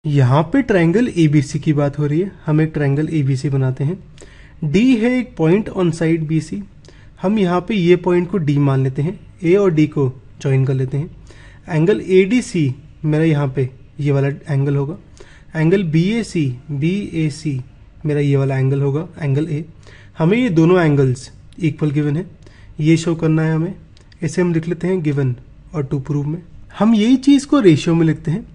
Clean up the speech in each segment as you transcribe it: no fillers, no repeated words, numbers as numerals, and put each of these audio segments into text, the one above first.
यहाँ पे triangle ABC की बात हो रही है। हम एक ट्रायंगल एबीसी बनाते हैं। डी है एक पॉइंट ऑन साइड बीसी। हम यहाँ पे ये पॉइंट को डी मान लेते हैं, ए और डी को ज्वाइन कर लेते हैं। एंगल एडीसी मेरा यहाँ पे ये वाला एंगल होगा। एंगल बीएसी मेरा ये वाला एंगल होगा, एंगल ए। हमें ये दोनों एंगल्स इक्वल गिवन है, ये शो करना है हमें। इसे हम लिख लेते हैं गिवन और टू प्रूव में। हम यही चीज़ को रेशियो में लिखते हैं।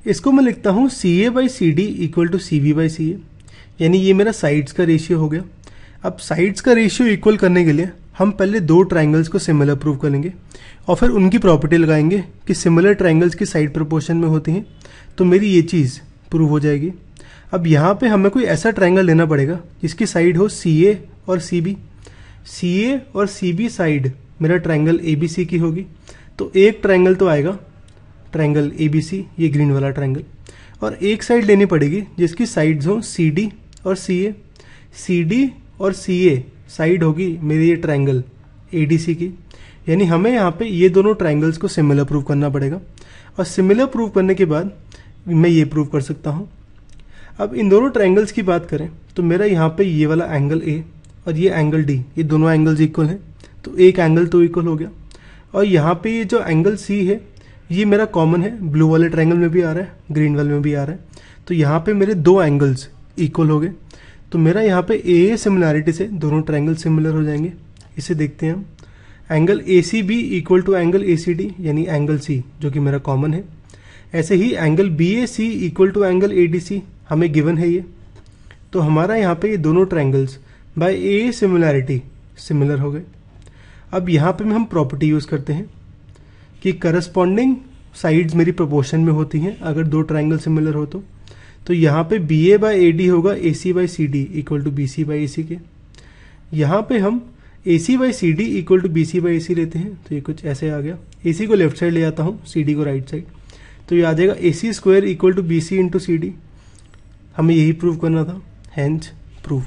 इसको मैं लिखता हूँ C A by C D equal to C B by C A, यानी ये मेरा साइड्स का रेशियो हो गया। अब साइड्स का रेशियो इक्वल करने के लिए हम पहले दो ट्राइंगल्स को सिमिलर प्रूव करेंगे और फिर उनकी प्रॉपर्टी लगाएंगे कि सिमिलर ट्राइंगल्स की साइड प्रोपोर्शन में होती हैं, तो मेरी ये चीज़ प्रूव हो जाएगी। अब यहाँ पे हमें कोई ऐसा ट्राइंगल लेना पड़ेगा जिसकी साइड हो सी ए और सी बी। सी ए और सी बी साइड मेरा ट्राइंगल ए बी सी की होगी, तो एक ट्राइंगल तो आएगा ट्राइंगल ए बी सी, ये ग्रीन वाला ट्राइंगल, और एक साइड लेनी पड़ेगी जिसकी साइड्स हो सी डी और सी ए। सी डी और सी ए साइड होगी मेरी ये ट्राइंगल ए डी सी की, यानी हमें यहाँ पे ये दोनों ट्राइंगल्स को सिमिलर प्रूव करना पड़ेगा। और सिमिलर प्रूव करने के बाद मैं ये प्रूव कर सकता हूँ। अब इन दोनों ट्राइंगल्स की बात करें तो मेरा यहाँ पे ये वाला एंगल ए और ये एंगल डी, ये दोनों एंगल्स इक्वल हैं, तो एक एंगल तो इक्वल हो गया। और यहाँ पे ये जो एंगल सी है ये मेरा कॉमन है, ब्लू वाले ट्रायंगल में भी आ रहा है, ग्रीन वाले में भी आ रहा है, तो यहाँ पे मेरे दो एंगल्स इक्वल हो गए। तो मेरा यहाँ पे ए सिमिलैरिटी से दोनों ट्रायंगल सिमिलर हो जाएंगे। इसे देखते हैं हम। Angle A C B equal to angle A C D, यानी एंगल सी जो कि मेरा कॉमन है। ऐसे ही angle B A C equal to angle A D C हमें गिवन है ये, तो हमारा यहाँ पे ये दोनों triangles by a similarity similar हो गए। अब यहाँ पे हम प्रॉपर्टी यूज़ करते हैं कि करस्पॉन्डिंग साइड्स मेरी प्रोपोर्शन में होती हैं अगर दो ट्राइंगल सिमिलर हो तो यहाँ पे B A by A D होगा A C by C D equal to B C by A C के। यहाँ पे हम A C by C D equal to B C by A C लेते हैं, तो ये कुछ ऐसे आ गया। ए सी को लेफ्ट साइड ले आता हूँ, सी डी को राइट साइड, तो ये आ जाएगा A C square equal to B C into C D. हमें यही प्रूव करना था, हैंस प्रूव।